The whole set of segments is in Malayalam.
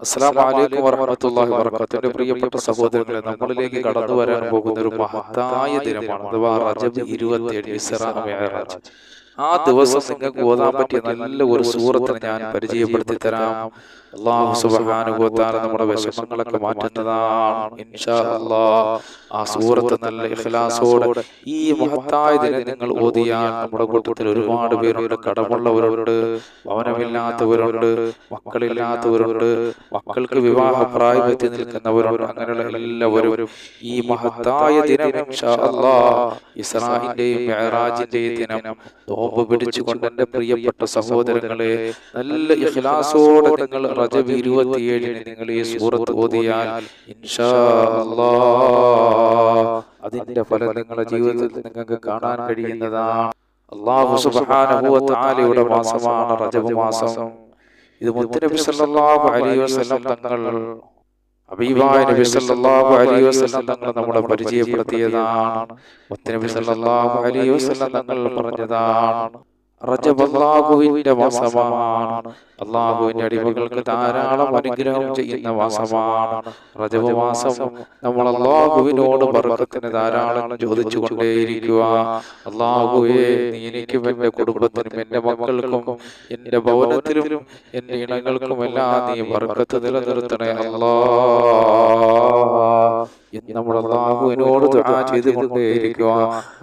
അസ്സലാമു അലൈക്കും വറഹ്മത്തുള്ളാഹി വബറകാതുഹു. പ്രിയപ്പെട്ട സഹോദരങ്ങളെ, നമ്മളിലേക്ക് കടന്നു വരാൻ പോകുന്ന ഒരു മഹത്തായ ദിനമാണ്, അഥവാ റജബ് 27, ഇസ്റാ മിഅ്റാജ്. ആ ദിവസം നിങ്ങൾക്ക് ഓതാൻ പറ്റിയ നല്ല ഒരു സൂറത്തിനെ ഞാൻ പരിചയപ്പെടുത്തി തരാം. അല്ലാഹു സുബ്ഹാനഹു വ തആല നമ്മുടെ വിഷമങ്ങളൊക്കെ മാറ്റുന്നതാണ് ഇൻഷാ അല്ലാഹ്. ആ സൂറത്ത് നല്ല ഇഖ്ലാസോടെ ഈ മഹത്തായ ദിനം നിങ്ങൾ ഓതിയാൽ, നമ്മുടെ കൂട്ടത്തിൽ ഒരുപാട് പേരുണ്ട്, കടമുള്ളവരുണ്ട്, ഭവനമില്ലാത്തവരുണ്ട്, മക്കളില്ലാത്തവരുണ്ട്, മക്കൾക്ക് വിവാഹ പ്രായമെത്തി നിൽക്കുന്നവരുണ്ട്. അങ്ങനെയുള്ള എല്ലാവരും ഈ മഹത്തായ ദിനം ഇൻഷാ അല്ലാഹ്, ഇസ്രാഇന്റെയും മിഅ്റാജിന്റെയും ദിനം നോമ്പ് പിടിച്ചുകൊണ്ട് എൻ്റെ പ്രിയപ്പെട്ട സഹോദരങ്ങളെ, നല്ല ഇഖ്ലാസോടെ നിങ്ങൾ റജബ് 27 നിങ്ങൾ ഈ സൂറത്ത് ഓതിയാൽ ഇൻഷാ അല്ലാഹ് അതിന്റെ ഫലം നിങ്ങളുടെ ജീവിതത്തിൽ നിങ്ങൾക്ക് കാണാൻ കഴിയുന്നതാണ്. അല്ലാഹു സുബ്ഹാനഹു വ തആലയുടെ മാസമാണ് റജബ് മാസം. ഇത് മുത്തുനബി സല്ലല്ലാഹു അലൈഹി വസല്ലം തങ്ങൾ, ഹബീബായ നബി സല്ലല്ലാഹു അലൈഹി വസല്ലം തങ്ങൾ നമ്മളെ പരിചയപ്പെടുത്തിയതാണ്. മുത്തുനബി സല്ലല്ലാഹു അലൈഹി വസല്ലം തങ്ങൾ പറഞ്ഞതാണ്, റജബ് അല്ലാഹുവിന്റെ മാസമാണ്. അല്ലാഹുവിന്റെ അടിമകൾക്ക് ധാരാളം അനുഗ്രഹം ചെയ്യുന്ന മാസമാണ് റജബ് മാസം. നമ്മൾ അല്ലാഹുവിനോട് ബർക്കത്തിന് ധാരാളം ചോദിച്ചു കൊണ്ടേയിരിക്കുക. അല്ലാഹുവേ, നീ എനിക്കും എൻ്റെ കുടുംബത്തിനും എൻ്റെ മക്കൾക്കും എൻ്റെ ഭവനത്തിലും എൻ്റെ ഇണകൾക്കും എല്ലാം നീ ബർക്കത്ത് നിലനിർത്തണേ അല്ലാഹ് എന്ന് നമ്മൾ അല്ലാഹുവിനോട് ദുആ ചെയ്തുകൊണ്ടേയിരിക്കുക.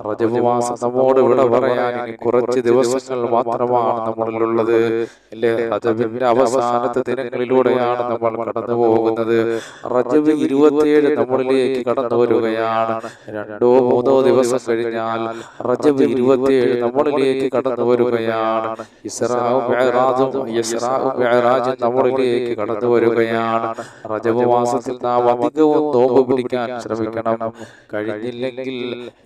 റജബ് മാസം നമ്മോട് വിട പറയാൻ ഇനി കുറച്ച് ദിവസങ്ങൾ മാത്രമാണ് നമ്മളിലുള്ളത്, അല്ലേ? റജബിന്റെ അവസാനത്തെ ദിനങ്ങളിലൂടെയാണ് നമ്മൾ കടന്നു പോകുന്നത്. റജബ് 27 നമ്മളിലേക്ക് കടന്നു വരികയാണ്. 2-3 ദിവസം കഴിഞ്ഞാൽ റജബ് 27 നമ്മളിലേക്ക് കടന്നു വരികയാണ്. ഇസ്റാഉം മിഅ്റാജും നമ്മളിലേക്ക് കടന്നു വരികയാണ്. റജബ് മാസത്തിൽ നാം അധികവും നോമ്പ് പിടിക്കാൻ ശ്രമിക്കണം. കഴിഞ്ഞില്ലെങ്കിൽ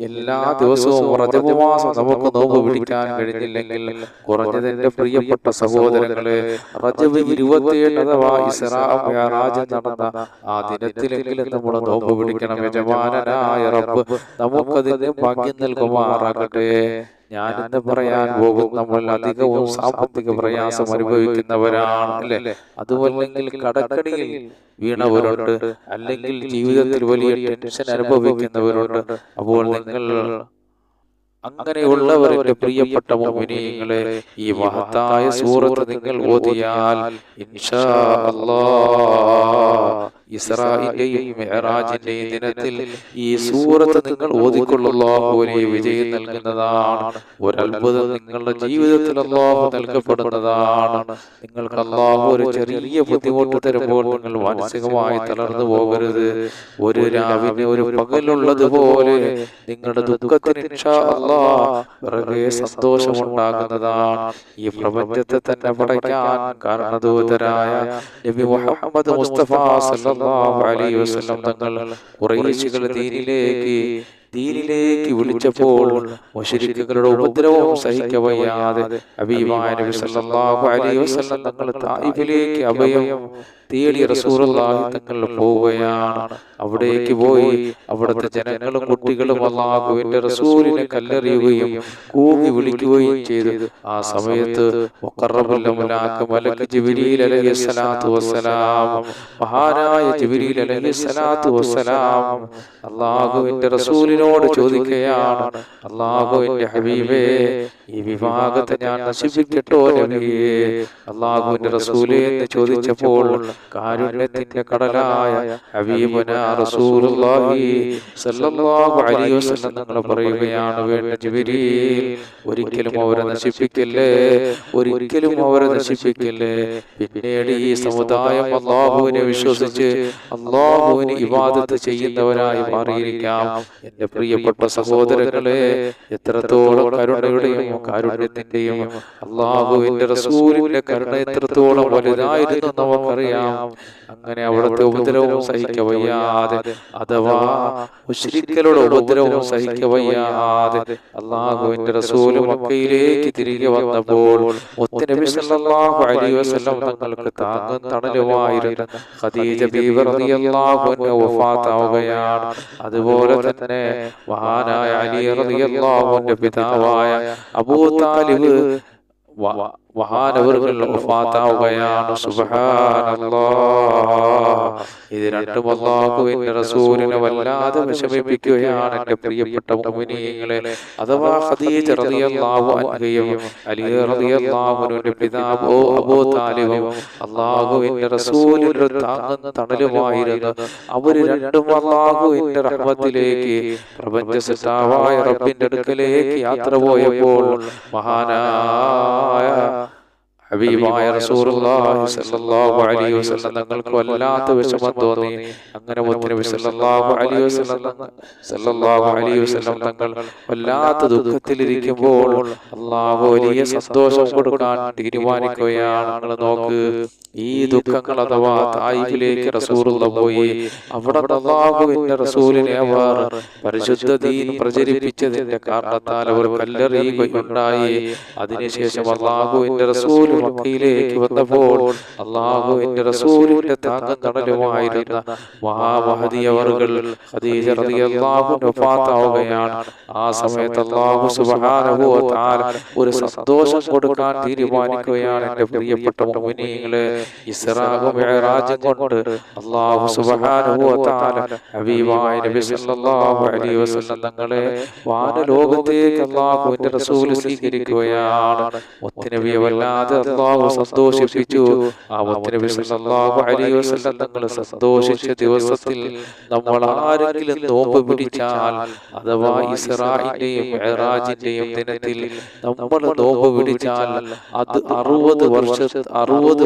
എല്ലാ ദിവസവും റജബ് മാസം നമുക്ക് നോമ്പ് പിടിക്കാൻ കഴിഞ്ഞില്ലെങ്കിൽ, കുറഞ്ഞത് എൻ്റെ പ്രിയപ്പെട്ട സഹോദരങ്ങളെ, റജബ് 27 അഥവാ ഇസ്റാ മിഅ്റാജ് നടന്ന ആ ദിനത്തിലെങ്കിലും നമ്മൾ നോമ്പ് പിടിക്കണം. യജമാനനായ റബ്ബ് നമുക്കതിന് ഭാഗ്യം നൽകുമാറാകട്ടെ. ഞാനിന്ന് പറയാൻ പോകും, നമ്മൾ അധികവും സാമ്പത്തിക പ്രയാസം അനുഭവിക്കുന്നവരാണ്, അല്ലേ? അതുമല്ലെങ്കിൽ കടക്കണിയിൽ വീണവരുണ്ട്, അല്ലെങ്കിൽ ജീവിതത്തിൽ വലിയ ടെൻഷൻ അനുഭവിക്കുന്നവരുണ്ട്. അപ്പോൾ നിങ്ങൾ അങ്ങനെയുള്ളവരുടെ പ്രിയപ്പെട്ട മുഅ്മിനീങ്ങളെ, ഈ മഹത്തായ സൂറത്ത് നിങ്ങൾ ഓതിയാൽ ഇൻഷാ അല്ലാഹ് ഇസ്രാഇന്റെയും മിഅ്റാജിന്റെയും ദിനത്തിൽ ഈ സൂറത്ത് നിങ്ങൾ ഓതിക്കൊള്ളുള്ളാഹുവിനെ വിജയം നൽകുന്നതാണ്. ഒരത്ഭുതം നിങ്ങളുടെ ജീവിതത്തിൽ അല്ലാഹു നൽകപ്പെടുന്നതാണ്. നിങ്ങൾക്ക് അല്ലാഹു ഒരു ചെറിയ ബുദ്ധിമുട്ട് തരുമ്പോൾ നിങ്ങൾ മാനസികമായി തളർന്നു പോകരുത്. ഒരു രാവിലെ ഒരു പകലുള്ളതുപോലെ നിങ്ങളുടെ ദുഃഖത്തിന് ഇൻഷാ അല്ലാഹ് വളരെ സന്തോഷമുണ്ടാകുന്നതാണ്. ഈ പ്രപഞ്ചത്തെ തന്നെ പടയ്ക്കാൻ കാരണദൂതരായ നബി മുഹമ്മദ് മുസ്തഫ സല്ലല്ലാഹു അലൈഹി വസല്ലം തങ്ങൾ ഖുറൈശികളെ ദീനിലേക്ക് വിളിച്ചപ്പോൾ മുശ്രിക്കുകളുടെ ഉപദ്രവം സഹിക്കവയ്യാതെ ഹബീബായ നബി സല്ലല്ലാഹു അലൈഹി വസല്ലം തങ്ങൾ തായിഫിലേക്ക് അഭയം തേടി റസൂലുള്ളാഹി തങ്ങൾ പോവുകയാണ്. അവിടേക്ക് പോയി അവിടുത്തെ ജനങ്ങളും കുട്ടികളും അല്ലാഹുവിന്റെ റസൂലിനെ കല്ലെറിയുകയും കൂകി വിളിക്കുകയും ചെയ്തു. ആ സമയത്ത് മുഖറബുൽ അംലാക്ക് മലക്ക് ജിബ്രീൽ അലൈഹിസ്സലാത്തു വസ്സലാം, മഹാനായ ജിബ്രീൽ അലൈഹിസ്സലാത്തു വസ്സലാം അല്ലാഹുവിന്റെ റസൂലിനോട് ചോദിക്കുകയാണ്, അല്ലാഹുവിന്റെ ഹബീബേ, ഈ വിഭാഗത്തെ ഞാൻ നശിപ്പിക്കട്ടോ നബിയേ? അല്ലാഹുവിന്റെ റസൂലേ എന്ന് ചോദിച്ചപ്പോൾ കാരുണ്യത്തിന്റെ കടലായ ഹബീബുനാ റസൂലുള്ളാഹി സ്വല്ലല്ലാഹു അലൈഹി വസല്ലം തങ്ങൾ പറയുകയാണ്, വേണ്ട ജിബ്രീൽ, ഒരിക്കലും അവരെ നശിപ്പിക്കല്ലേ, ഒരിക്കലും അവരെ നശിപ്പിക്കല്ലേ. പിന്നീട് ഈ സമുദായം അല്ലാഹുവിനെ വിശ്വസിച്ച് അല്ലാഹുവിന് ഇബാദത്ത് ചെയ്യുന്നവരായി മാറിയിരിക്കാം. എന്റെ പ്രിയപ്പെട്ട സഹോദരങ്ങളെ, എത്രത്തോളം കരുണയുടെയും കാരുണ്യത്തിന്റെയും അല്ലാഹുവിന്റെ റസൂലിന്റെ കരുണ എത്രത്തോളം വലുതായിരുന്നു നമുക്കറിയാം. അങ്ങനെ അവിടുത്തെ ഉപദ്രവവും സഹിക്കവയ്യാതെ, അഥവാ മുശ്രിക്കുകളുടെ ഉപദ്രവവും സഹിക്കവയ്യാതെ അല്ലാഹുവിന്റെ റസൂൽ മക്കയിലേക്ക് തിരികെ വന്നപ്പോൾ മുത്തുനബി സല്ലല്ലാഹു അലൈഹി വസല്ലം തങ്ങൾക്ക് താങ്ങും തണലുമായിരുന്ന ഖദീജ ബീവി റളിയല്ലാഹു അൻഹ വഫാത്താവുകയാണ്. അതുപോലെ തന്നെ മഹാനായ അലി റളിയല്ലാഹു അൻഹു പിതാവായ അബൂ താലിബ് മഹാനവറുകൾ വഫാത്താവുകയാണ്. സുബ്ഹാനല്ലാഹ്. ഇത് രണ്ടും അല്ലാഹുവിന്റെ റസൂലിനെ വല്ലാതെ വിഷമിപ്പിക്കുകയാണ് എൻ്റെ പ്രിയപ്പെട്ട മുഅ്മിനീങ്ങളെ. അഥവാ ഖദീജ റളിയല്ലാഹു അൻഹയും അലി റളിയല്ലാഹു അൻഹുവിന്റെ പിതാവ് അബൂ താലിബും അല്ലാഹുവിന്റെ റസൂലിന്റെ താങ്ങും തണലുമായിരുന്നു. അവര് രണ്ടും അല്ലാഹുവിന്റെ റഹ്മത്തിലേക്ക് പ്രപഞ്ച സൃഷ്ടാവായ റബ്ബിന്റെ അടുക്കലേക്ക് യാത്ര പോയപ്പോൾ മഹാനായ ഹബീബായ റസൂലുള്ളാഹി സ്വല്ലല്ലാഹു അലൈഹി വസല്ലം തങ്ങൾക്ക് വല്ലാത്ത വിഷമം തോന്നി. അങ്ങനെ മുത്തുനബി സ്വല്ലല്ലാഹു അലൈഹി വസല്ലം തങ്ങൾ വല്ലാത്ത ദുഃഖത്തിലിരിക്കുമ്പോൾ അല്ലാഹു വലിയ സന്തോഷം കൊടുക്കാൻ തീരുമാനിക്കുകയാണ്. നിങ്ങൾ നോക്ക്, ഈ ദുഃഖങ്ങൾ അഥവാ തായിഫിലേക്ക് റസൂലുള്ളാഹി പോയി. അവിടെ അല്ലാഹുവിന്റെ റസൂലിനെ അവർ പരിശുദ്ധ ദീൻ പ്രചരിപ്പിച്ചതിന്റെ കാരണത്താൽ അവർ കല്ലെറിയുകയുണ്ടായി. അതിനുശേഷം അല്ലാഹുവിന്റെ റസൂൽ മക്കയിലേക്ക് വന്നപ്പോൾ അല്ലാഹുവിന്റെ റസൂലിന്റെ താങ്ങും തണലുമായിരുന്ന മഹാമഹദി അവർകൾ ഖദീജ റളിയല്ലാഹു അൻഹ വഫാത്താവുകയാണ്. ആ സമയത്ത് അല്ലാഹു സുബ്ഹാനഹു വ തആല ഒരു സന്തോഷം കൊടുക്കാൻ തീരുമാനിക്കുകയാണ്. എൻ്റെ പ്രിയപ്പെട്ട മുഅ്മിനീങ്ങളെ, ഇസ്റാഉ മിഅ്റാജ് കൊണ്ട് അല്ലാഹു സുബ്ഹാനഹു വ തആല ഹബീബായ നബി സല്ലല്ലാഹു അലൈഹി വസല്ലം തങ്ങളെ വാനലോകത്തേക്ക് അല്ലാഹുവിന്റെ റസൂൽ സ്വീകരിക്കുകയാണ്. മുത്തുനബിയെ വല്ലാതെ അല്ലാഹു സന്തോഷിപ്പിച്ചു. ആ മുത്തുനബി സല്ലല്ലാഹു അലൈഹി വസല്ലം തങ്ങൾ സന്തോഷിച്ച ദിവസത്തിൽ നമ്മൾ ആരെങ്കിലും നോമ്പ് പിടിച്ചാൽ, അഥവാ ഇസ്റാഇന്റെയും മിഅ്റാജിന്റെയും ദിനത്തിൽ നമ്മൾ നോമ്പ് പിടിച്ചാൽ അത് 60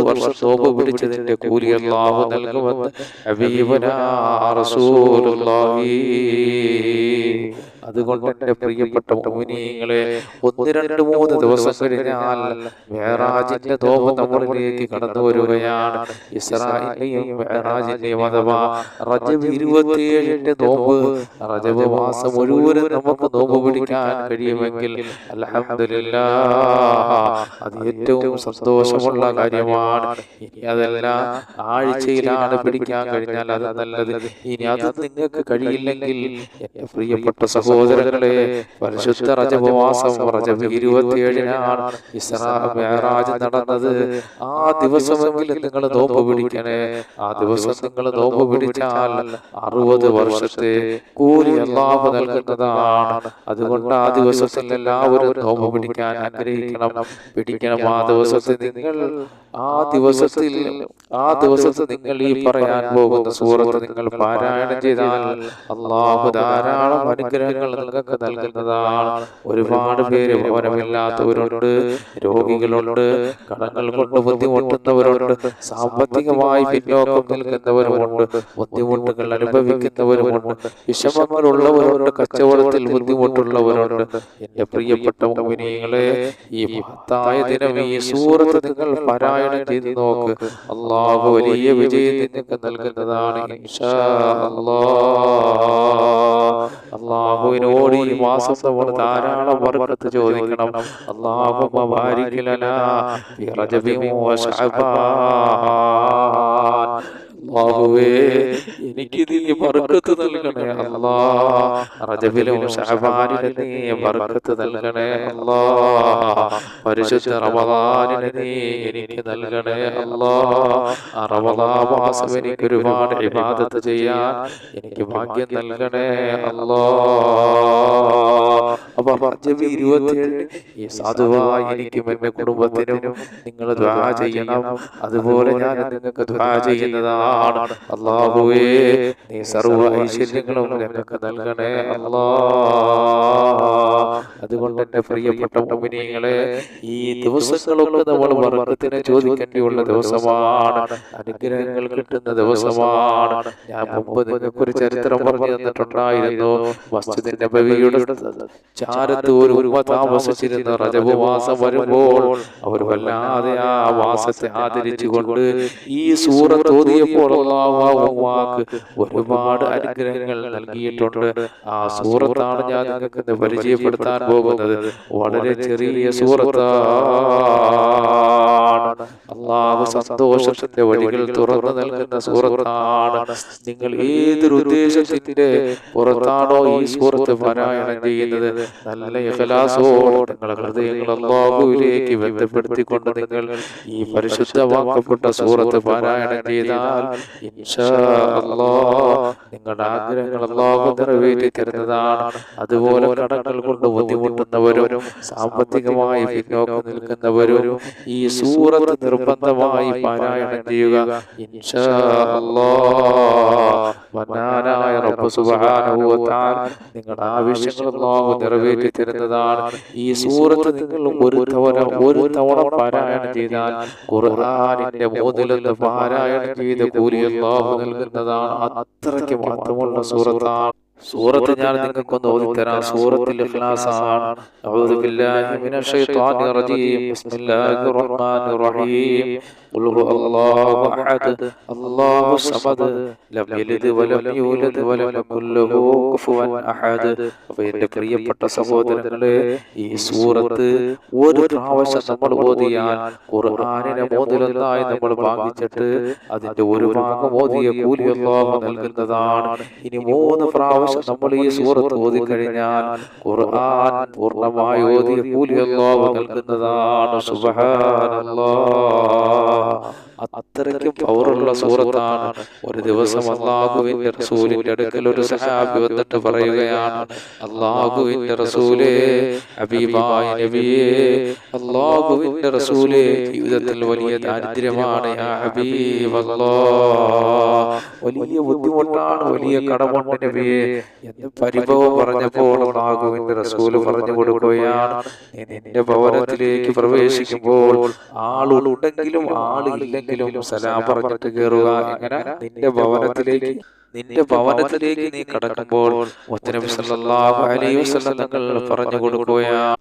വർഷം നോമ്പ് പിടിച്ചതിന്റെ കൂലി അല്ലാഹു നൽകുമെന്ന് ഹബീബനാ റസൂലുള്ളാഹി. അതുകൊണ്ട് എൻ്റെ പ്രിയപ്പെട്ട മുഅ്മിനീങ്ങളെ, 1, 2, 3 ദിവസം കഴിഞ്ഞാൽ മിഅ്റാജിന്റെ നോമ്പ് നമ്മളിലേക്ക് കടന്നു വരികയാണ്. ഇസ്റാഇന്റെയും മിഅ്റാജിന്റെയും അഥവാ റജബ് 27ന്റെ നോമ്പ്, റജബ് മാസം മുഴുവനും നമുക്ക് നോമ്പ് പിടിക്കാൻ കഴിയുമെങ്കിൽ അൽഹംദുലില്ലാഹ്, അത് ഏറ്റവും സന്തോഷമുള്ള കാര്യമാണ്. ഇനി അതെല്ലാം ആഴ്ചയിലാണ് പിടിക്കാൻ കഴിഞ്ഞാൽ അത് നല്ലത്. ഇനി അത് നിങ്ങൾക്ക് കഴിയില്ലെങ്കിൽ എൻ്റെ പ്രിയപ്പെട്ട സഹോദരങ്ങളെ, പരിശുദ്ധ റജബ് മാസം റജബ് 27-നാണ് ഇസ്റാ മിഅ്റാജ് നടന്നത്. ആ ദിവസമെങ്കിലും നിങ്ങൾ നോമ്പ് പിടിക്കണേ. ആ ദിവസം നിങ്ങൾ നോമ്പ് പിടിച്ചാൽ 60 വർഷത്തെ കൂലി അല്ലാഹു നൽകുന്നതാണ്. അതുകൊണ്ട് ആ ദിവസത്തിൽ എല്ലാവരും നോമ്പ് പിടിക്കാൻ ആഗ്രഹിക്കണം, പിടിക്കണം. ആ ദിവസത്തിൽ നിങ്ങൾ നിങ്ങൾ ഈ പറയാൻ പോകുന്ന സൂറത്ത് നിങ്ങൾ പാരായണം ചെയ്താൽ അല്ലാഹു ധാരാളം അനുഗ്രഹങ്ങൾ നിങ്ങൾക്ക് നൽകുന്നതാണ്. ഒരുപാട് പേര് ഭവനമില്ലാത്തവരുണ്ട്, രോഗികളുണ്ട്, കടങ്ങൾ കൊണ്ട് ബുദ്ധിമുട്ടുന്നവരുണ്ട്, സാമ്പത്തികമായി പിന്നോക്കം നിൽക്കുന്നവരുമുണ്ട്, ബുദ്ധിമുട്ടുകൾ അനുഭവിക്കുന്നവരുമുണ്ട്, വിഷമങ്ങളുള്ളവരുണ്ട്, കച്ചവടത്തിൽ ബുദ്ധിമുട്ടുള്ളവരുണ്ട്. എൻ്റെ പ്രിയപ്പെട്ട മുഅ്മിനീങ്ങളെ, ഈ മഹത്തായ ദിനം ഈ സൂറത്ത് നിങ്ങൾ പാരായണം ചെയ്ത് നോക്ക്. അല്ലാഹു വലിയ വിജയം നിങ്ങൾക്ക് നൽകുന്നതാണ് ഇൻഷാ അല്ലാഹ്. അല്ലാഹുവിനോട് ഈ മാസം നമ്മൾ ധാരാളം ബർക്കത്ത് ചോദിക്കണം. അല്ലാഹുമ്മ ബാരിക് ലനാ ഫി റജബിൻ വ ശഅബാൻ. അല്ലാഹുവേ, എനിക്ക് നീ ബർക്കത്ത് നൽകണേ അല്ലാഹ്. റജബിലും ശഅബാനിലും നീ ബർക്കത്ത് നൽകണേ അല്ലാഹ്. പരിശുദ്ധ റമളാനിൽ നീ എനിക്ക് നൽകണേ അല്ലാഹ്. ആ റമളാൻ മാസം എനിക്ക് ഒരുപാട് ഇബാദത്ത് ചെയ്യാൻ എനിക്ക് ഭാഗ്യം നൽകണേ അല്ലാഹ്. അപ്പോൾ റജബ് 27 ഈ സാധുവായി എനിക്കും എൻ്റെ കുടുംബത്തിനും നിങ്ങൾ ദുആ ചെയ്യണം. അതുപോലെ ഞാൻ നിങ്ങൾക്ക് ദുആ ചെയ്യുന്നതാണ്. അല്ലാഹുവേ, നീ സർവ്വ ഐശ്വര്യങ്ങളും ഞങ്ങൾക്ക് നൽകണേ അല്ലാഹ്. അതുകൊണ്ട് എൻ്റെ പ്രിയപ്പെട്ട മുഅ്മിനീങ്ങളെ, ഈ ദിവസങ്ങളൊക്കെ നമ്മൾ ബർക്കത്തിനെ ചോദിക്കേണ്ടിയുള്ള ദിവസമാണ്, അനുഗ്രഹങ്ങൾ കിട്ടുന്ന ദിവസമാണ്. ഞാൻ മുമ്പ് നിങ്ങൾക്കൊരു ചരിത്രം പറഞ്ഞു തന്നിട്ടുണ്ടായിരുന്നു. മസ്ജിദ് നബവിയുടെ ചാരത്ത് ഒരു ഉമ്മ താമസിച്ചിരുന്ന റജബ് മാസം വരുമ്പോൾ അവർ വല്ലാതെ ആ മാസത്തെ ആദരിച്ചുകൊണ്ട് ഈ സൂറത്ത് ഓതിയപ്പോൾ അല്ലാഹു ഒരുപാട് അനുഗ്രഹങ്ങൾ നൽകിയിട്ടുണ്ട്. ആ സൂറത്താണ് ഞാൻ നിങ്ങൾക്ക് പരിചയപ്പെടുത്താൻ പോകുന്നത്. വളരെ ചെറിയ സൂറത്താണ്. അല്ലാഹു സന്തോഷത്തിന്റെ വഴികൾ തുറന്നു നൽകുന്ന സൂറത്താണ്. നിങ്ങൾ ഏതൊരു ഉദ്ദേശത്തിന്റെ പുറത്താണോ ഈ സൂറത്ത് പാരായണം ചെയ്യുന്നത്, നല്ല ഇഖ്ലാസോടെ നിങ്ങളുടെ ഹൃദയങ്ങൾ അല്ലാഹുവിലേക്ക് ബന്ധപ്പെടുത്തിക്കൊണ്ട് നിങ്ങൾ ഈ പരിശുദ്ധമാക്കപ്പെട്ട സൂറത്ത് പാരായണം ചെയ്താൽ ഇൻഷാ അല്ലാഹ് നിങ്ങളുടെ ആഗ്രഹങ്ങൾ അല്ലാഹു നിറവേറ്റി തരുന്നതാണ്. അതുപോലെ കടങ്ങൾ കൊണ്ട് ബുദ്ധിമുട്ടുന്നവരും സാമ്പത്തികമായി പിന്നോക്കം നിൽക്കുന്നവരും ഈ സൂറത്ത് നിർബന്ധമായി പാരായണം ചെയ്യുക. ഇൻഷാ അല്ലാഹ് വനാനായ റബ്ബ് സുബ്ഹാനഹു വ തആല നിങ്ങളുടെ ആവശ്യങ്ങൾ അല്ലാഹു നിറവേറ്റി തരുന്നതാണ്. ഈ സൂറത്ത് നിങ്ങൾ ഒരു തവണ പാരായണം ചെയ്താൽ ഖുർആനിന്റെ 3 പാരായണം ചെയ്ത കൂലി അല്ലാഹു നൽകുന്നതാണ്. അത്രയ്ക്ക് മഹത്വമുള്ള സൂറത്താണ്. സൂറത്ത് ഞാൻ നിങ്ങൾക്കൊന്ന് ഓതിത്തരാം. സൂറത്തുൽ ഇഖ്ലാസ് ആണ്. അഊദു ബില്ലാഹി മിനശ് ശൈത്വാനിർ റജീം. ബിസ്മില്ലാഹിർ റഹ്മാനിർ റഹീം. ഖുൽ ഹുവല്ലാഹു അഹദ് അല്ലാഹു സമദ് ലം യലിദ് വലം യൂലദ് വലം യകുൽ ലഹു കുഫുവൻ അഹദ്. അപ്പോൾ എൻ്റെ പ്രിയപ്പെട്ട സഹോദരങ്ങളെ, ഈ സൂറത്ത് ഒരു പ്രാവശ്യം നമ്മൾ ഓതിയാൽ ഖുർആനിനെ 3 നമ്മൾ ഭാഗിച്ചിട്ട് അതിന്റെ ഒരു ഭാഗം ഓതിയ കൂലി അല്ലാഹു നൽകുന്നതാണ്. ഇനി 3 പ്രാവശ്യം നമ്മൾ ഈ സൂറത്ത് ഓതി കഴിഞ്ഞാൽ ഖുർആൻ പൂർണ്ണമായി ഓതിയ കൂലി അല്ലാഹു നൽകുന്നതാണ്. സുബ്ഹാനല്ലാഹ്. അത്രയ്ക്കും പവറുള്ള സൂറത്താണ്. ഒരു ദിവസം അല്ലാഹുവിന്റെ റസൂലിന്റെ അടുക്കൽ ഒരു സഹാബി വന്നിട്ട് പറയുകയാണ്, അല്ലാഹുവിന്റെ റസൂലേ, ഹബീബായ നബിയേ, അല്ലാഹുവിന്റെ റസൂലേ, ജീവിതത്തിൽ വലിയ ദാരിദ്ര്യമാണ് യാ ഹബീബല്ലാഹ്, വലിയ ബുദ്ധിമുട്ടാണ്, വലിയ കടമുണ്ട് നബിയേ എന്ന് പരിഭവം പറഞ്ഞപ്പോൾ അല്ലാഹുവിന്റെ റസൂല് പറഞ്ഞു കൊടുക്കുകയാണ്, നിന്റെ ഭവനത്തിലേക്ക് പ്രവേശിക്കുമ്പോൾ ആളുണ്ടെങ്കിലും ആളില്ലെങ്കിൽ സലാം പറഞ്ഞിട്ട് കയറുക. എങ്ങനെ? നിന്റെ ഭവനത്തിലേക്ക് നീ കടക്കുമ്പോൾ മുത്തനബി സല്ലല്ലാഹു അലൈഹി വസല്ലം തങ്ങൾ പറഞ്ഞു കൊടുക്കുകയാണ്,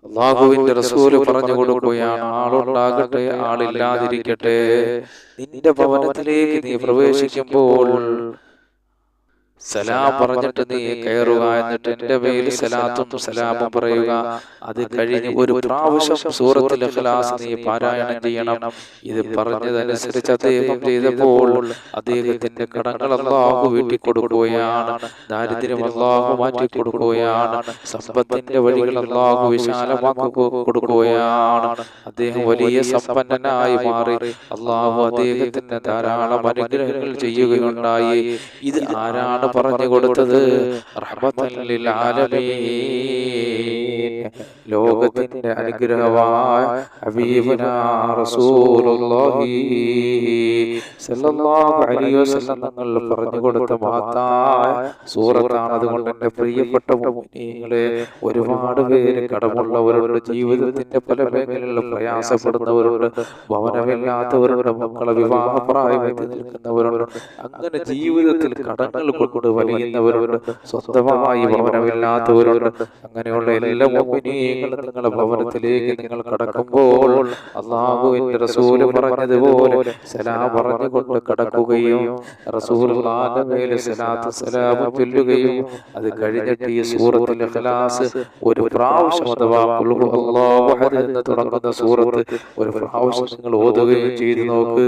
അല്ലാഹുവിന്റെ റസൂല് പറഞ്ഞു കൊടുക്കുകയാണ്, ആളുണ്ടാകട്ടെ ആളില്ലാതിരിക്കട്ടെ, നിന്റെ ഭവനത്തിലേക്ക് നീ പ്രവേശിക്കുമ്പോൾ സലാം പറഞ്ഞിട്ട് നീ കയറുക, എന്നിട്ട് എന്റെ മേൽ സലാത്തും സലാമും പറയുക. അത് കഴിഞ്ഞ് ഒരു പ്രാവശ്യം സൂറത്തുൽ ഇഖ്ലാസ് നീ പാരായണം ചെയ്യണം. ഇത് പറഞ്ഞതനുസരിച്ച് അദ്ദേഹം ചെയ്തപ്പോൾ അദ്ദേഹത്തിന്റെ കടങ്ങൾ അല്ലാഹു വീട്ടി കൊടുക്കുകയാണ്, ദാരിദ്ര്യം അല്ലാഹു മാറ്റി കൊടുക്കുകയാണ്, സമ്പത്തിന്റെ വഴികൾ അല്ലാഹു വിശാലമാക്കി കൊടുക്കുകയാണ്. അദ്ദേഹം വലിയ സമ്പന്നനായി മാറി. അല്ലാഹു അദ്ദേഹത്തിന് ധാരാളം അനുഗ്രഹങ്ങൾ ചെയ്യുകയുണ്ടായി. ഇത് ആരാണ് പറഞ്ഞു കൊടുത്തത്? റഹ്മത്തൻ ലിൽ ആലമീൻ, ലോകത്തിന്റെ അനുഗ്രഹമായ ഹബീബുനാ റസൂലുള്ളാഹി സ്വല്ലല്ലാഹു അലൈഹി വസല്ലം തങ്ങൾ പറഞ്ഞു കൊടുത്ത മഹത്തായ സൂറത്താണ്. അതുകൊണ്ട് എൻ്റെ പ്രിയപ്പെട്ട മുഅ്മിനീങ്ങളെ, ഒരുപാട് പേര് കടമുള്ളവരുണ്ട്, ജീവിതത്തിന്റെ പല മേഖലകളിലും പ്രയാസപ്പെടുന്നവരുണ്ട്, ഭവനമില്ലാത്തവരുണ്ട്, മക്കളെ വിവാഹപ്രായമെത്തി നിൽക്കുന്നവരുണ്ട്, അങ്ങനെ ജീവിതത്തിൽ കടങ്ങൾ കൊണ്ട് വലിയുന്നവരുണ്ട്, സ്വന്തമായി ഭവനമില്ലാത്തവരുണ്ട്. അങ്ങനെയുള്ള എല്ലാ മുഅ്മിനീങ്ങളും നിങ്ങളുടെ ഭവനത്തിലേക്ക് നിങ്ങൾ കടക്കുമ്പോൾ അല്ലാഹുവിന്റെ റസൂല് പറഞ്ഞതുപോലെ സലാം പറഞ്ഞുകൊണ്ട് കടക്കുകയും റസൂലുള്ളാഹിന്റെ മേലെ സലാത്ത് സലാം ചൊല്ലുകയും അത് കഴിഞ്ഞിട്ട് ഈ സൂറത്തുൽ ഇഖ്ലാസ് ഒരു പ്രാവശ്യം അഥവാ ഖുൽ ഹുവല്ലാഹു അഹദ് എന്ന് തുടങ്ങുന്ന സൂറത്ത് ഒരു പ്രാവശ്യം നിങ്ങൾ ഓതുകയും ചെയ്തു നോക്ക്.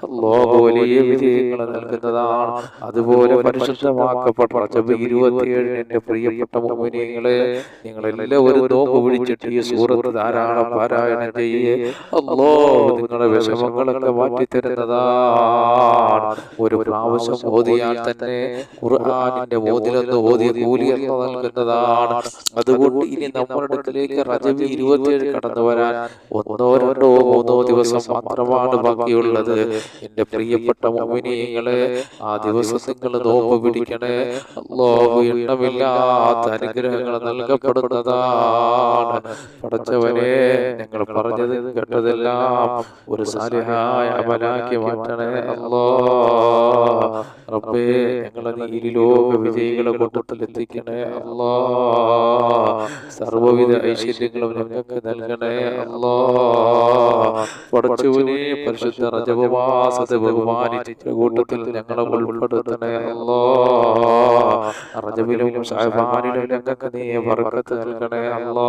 അല്ലാഹു വലിയ വിജയങ്ങൾ നൽകുന്നതാണ്. അതുപോലെ പരിശുദ്ധമാക്കപ്പെട്ട റജബ് 27 എൻ്റെ പ്രിയപ്പെട്ട മുഅ്മിനീങ്ങളെ, നിങ്ങളെല്ലാവരും നോമ്പ് പിടിച്ചിട്ട് ഈ സൂറത്ത് ധാരാളം പാരായണം ചെയ്യേ. അല്ലാഹു നിങ്ങളുടെ വിഷമങ്ങളൊക്കെ മാറ്റിത്തരുന്നതാണ്. ഒരു പ്രാവശ്യം ഓതിയാൽ തന്നെ ഖുർആനിന്റെ 1 ഓതിയ കൂലി നൽകുന്നതാണ്. അതുകൊണ്ട് ഇനി നമ്മുടെ അടുക്കലേക്ക് റജബ് 27 കടന്നു വരാൻ 1, 2, 3 ദിവസം മാത്രമാണ് ബാക്കിയുള്ളത്. എൻ്റെ പ്രിയപ്പെട്ട മുഅ്മിനീങ്ങളെ, ആ ദിവസം നിങ്ങൾ നോമ്പ് പിടിക്കണേ. അല്ലാഹു എണ്ണമില്ലാത്ത അനുഗ്രഹങ്ങൾ നൽകപ്പെടുന്നതാണ്. പടച്ചവനെ, ഞങ്ങൾ പറഞ്ഞത് കേട്ടതെല്ലാം ഒരു സാലിഹായ അമലാക്കി മാറ്റണേ അല്ലാഹ്. റബ്ബേ ഞങ്ങളെ നീ ഇരുലോക വിജയികളെ കൂട്ടത്തിൽ എത്തിക്കണേ അല്ലാ. സർവ്വവിധ ഐശ്വര്യങ്ങളും ഞങ്ങൾക്ക് നൽകണേ അല്ലാ. പടച്ചവനെ പരിശുദ്ധ റജബ് മാസത്തെ ബഹുമാനിച്ച കൂട്ടത്തിൽ ഞങ്ങളെ ഉൾപ്പെടുത്തണേ അല്ലാ. റജബിലും ശഅബാനിലും ഞങ്ങൾക്ക് നീ ബർക്കത്ത് നൽകണേ അല്ലാ.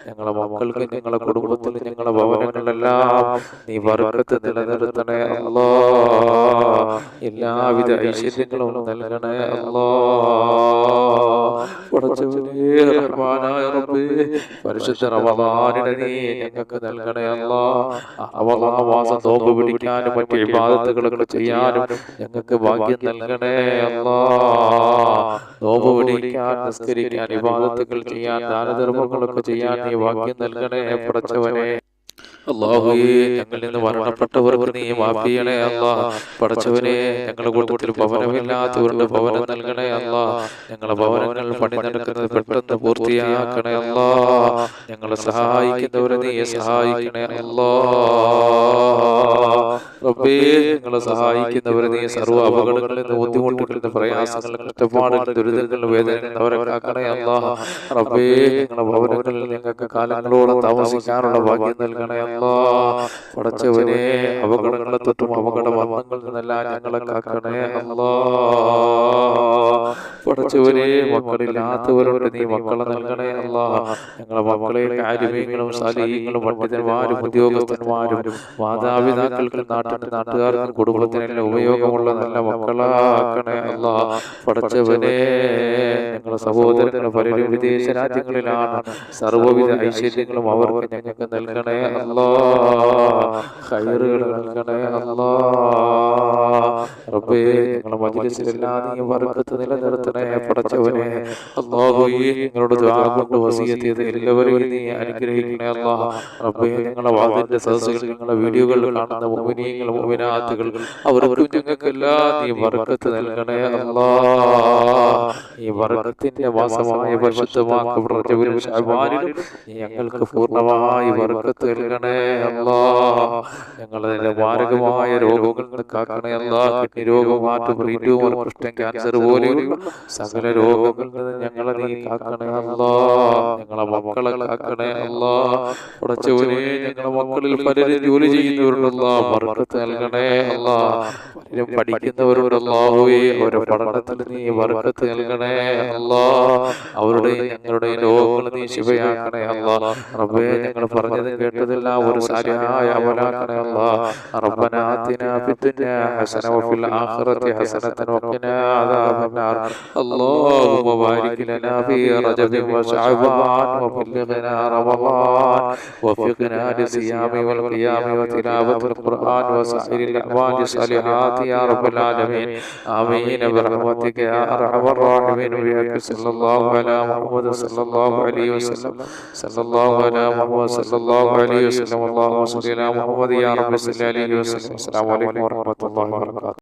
ഞങ്ങളെ മക്കൾക്ക് ഞങ്ങളെ കുടുംബത്തിൽ ഞങ്ങളെ ഭവനങ്ങളെല്ലാം നീ ബർക്കത്ത് നിലനിർത്തണേ അല്ലാ. എല്ലാവിധ ഐശ്വര്യങ്ങളും നൽകണേ അല്ലാ. പടച്ചവനേ റഹ്മാനായ റബ്ബേ പരിശുദ്ധ റമളാനിനെ നീ ഞങ്ങൾക്ക് നൽകണേ അല്ലാ. റമളാൻ മാസം നോമ്പ് പിടിക്കാനും മറ്റ് ഇബാദത്തുകളൊക്കെ ചെയ്യാനും ഞങ്ങൾക്ക് ഭാഗ്യം നൽകണേ അല്ലാ. നോമ്പ് പിടിക്കാൻ, നിസ്കരിക്കാൻ, ഇബാദത്തുകൾ ചെയ്യാൻ, ദാനധർമ്മങ്ങളൊക്കെ ചെയ്യാൻ നീ ഭാഗ്യം നൽകണേ പടച്ചവനെ. അല്ലാഹുവേ ഞങ്ങളിൽ നിന്ന് മരണപ്പെട്ടവർക്ക് നീ മാഫ് ചെയ്യണേ അല്ലാ. പടച്ചവനെ ഞങ്ങളുടെ കൂട്ടത്തിൽ ഭവനമില്ലാത്തവരുടെ ഭവനം നൽകണേ അല്ലാ. ഞങ്ങളുടെ ഭവനങ്ങൾ പണി നടക്കുന്നത് പെട്ടെന്ന് പൂർത്തിയാക്കണേ അല്ലാ. ഞങ്ങളെ സഹായിക്കുന്നവരെ നീ സഹായിക്കണേ അല്ലാ. റബ്ബേ ഞങ്ങളെ സഹായിക്കുന്നവരെ നീ സർവ്വ അപകടങ്ങളിൽ നിന്ന്, ബുദ്ധിമുട്ടുകളിൽ നിന്ന്, പ്രയാസങ്ങളിൽ, കഷ്ടപ്പാടുകളിൽ, ദുരിതങ്ങളിൽ, വേദനകളിൽ അവരെ കാക്കണേ അല്ലാ. റബ്ബേ ഞങ്ങളുടെ ഭവനങ്ങളിൽ ഞങ്ങൾക്ക് കാലങ്ങളോളം താമസിക്കാനുള്ള ഭാഗ്യം നൽകണേ അല്ലാ. പടച്ചവനെ അപകടങ്ങളെ തൊട്ടും അപകട മരണങ്ങളിൽ നിന്നെല്ലാം ഞങ്ങളെ കാക്കണേ അല്ലാ. പടച്ചവനെ മക്കളില്ലാത്തവരോട് നീ മക്കളെ നൽകണേ അല്ലാ. ഞങ്ങളെ മക്കളെ ആലിമീങ്ങളും സാലിഹീങ്ങളും പണ്ഡിതന്മാരും ഉദ്യോഗസ്ഥന്മാരും മാതാപിതാക്കൾക്കും നാട്ടുകാർക്കും കുടുംബത്തിനെല്ലാം ഉപയോഗമുള്ള നല്ല മക്കളാക്കണേ അല്ലാ. പടച്ചവനെ ഞങ്ങളെ സഹോദരങ്ങൾ പലരും വിദേശ രാജ്യങ്ങളിലാണ്. സർവ്വവിധ ഐശ്വര്യങ്ങളും അവർക്ക് ഞങ്ങൾക്ക് നൽകണേ അല്ലാ. ഖൈറുകൾ നൽകണേ അല്ലാ. റബ്ബേ ഞങ്ങളെ മജ്‌ലിസിലെല്ലാം നീ ബർക്കത്ത് നിലനിർത്തണേ പടച്ചവനെ. അല്ലാഹുവേ ഞങ്ങളോട് ദുആ കൊണ്ട് വസിയത്ത് ചെയ്ത എല്ലാവരെയും നീ അനുഗ്രഹിക്കണേ അല്ലാ. റബ്ബേ ഞങ്ങളെ വാദിന്റെ സദസ്സുകൾ, ഞങ്ങളെ വീഡിയോകൾ കാണുന്ന മുഅ്മിനീങ്ങൾ, മുഅ്മിനാത്തുകൾ അവർക്ക് ഞങ്ങൾക്കെല്ലാം നീ ബർക്കത്ത് നൽകണേ അല്ലാ. ഈ ബർക്കത്തിന്റെ മാസമായ പരിശുദ്ധമാക്കപ്പെട്ട റജബിലും ശഅബാനിലും നീ ഞങ്ങൾക്ക് പൂർണ്ണമായി ബർക്കത്ത് നൽകണേ അല്ലാ. ഞങ്ങളെ മാരകമായ രോഗങ്ങളിൽ നിന്ന് കാക്കണേ അല്ലാ. കിഡ്നി രോഗം, ഹാർട്ട്, ബ്രെയിൻ ട്യൂമർ, കുഷ്ഠം, ക്യാൻസർ പോലെയുള്ള സകല രോഗങ്ങളിൽ നിന്ന് ഞങ്ങളെ നീ കാക്കണേ അല്ലാ. ഞങ്ങളെ മക്കളെ കാക്കണേ അല്ലാ. പടച്ചവനെ ഞങ്ങളെ മക്കളിൽ പലരും ജോലി ചെയ്യുന്നവരുണ്ടല്ലോ, ബർക്കത്ത് നൽകണേ അല്ലാ. പലരും പഠിക്കുന്നവരുണ്ടല്ലോ, അവരുടെ പഠനത്തിൽ നീ ബർക്കത്ത് നൽകണേ അല്ലാ. അവരുടെ ഞങ്ങളുടെ രോഗങ്ങൾ നീ ശിഫയാക്കണേ അല്ലാ. റബ്ബേ ഞങ്ങൾ പറഞ്ഞത് കേട്ടതെല്ലാം ഒരു സാലിഹായ അമലാക്കണേ അല്ലാ. റബ്ബനാ ആതിനാ ഫിദ്ദുനിയാ ഹസന വഫിൽ ആഖിറതി ഹസനതൻ വഖിനാ അദാബന്നാർ. അല്ലാഹുമ്മ ബാരിക് ലനാ ഫീ റജബിൻ വശഅബാൻ വബല്ലിഗ്നാ റമളാൻ വഫിഖ്നാ ലിസിയാമി വൽ ഖിയാമി വതിലാവത്തിൽ ഖുർആൻ വസائر الأعمال الصالحات يا رب العالمين آمين برحمتك يا أرحم الراحمين. بحق صلى الله على محمد صلى الله عليه وسلم صلى الله على محمد صلى الله عليه وسلم اللهم صل على محمد يا رب صل عليه وسلم. السلام عليكم ورحمة الله وبركاته.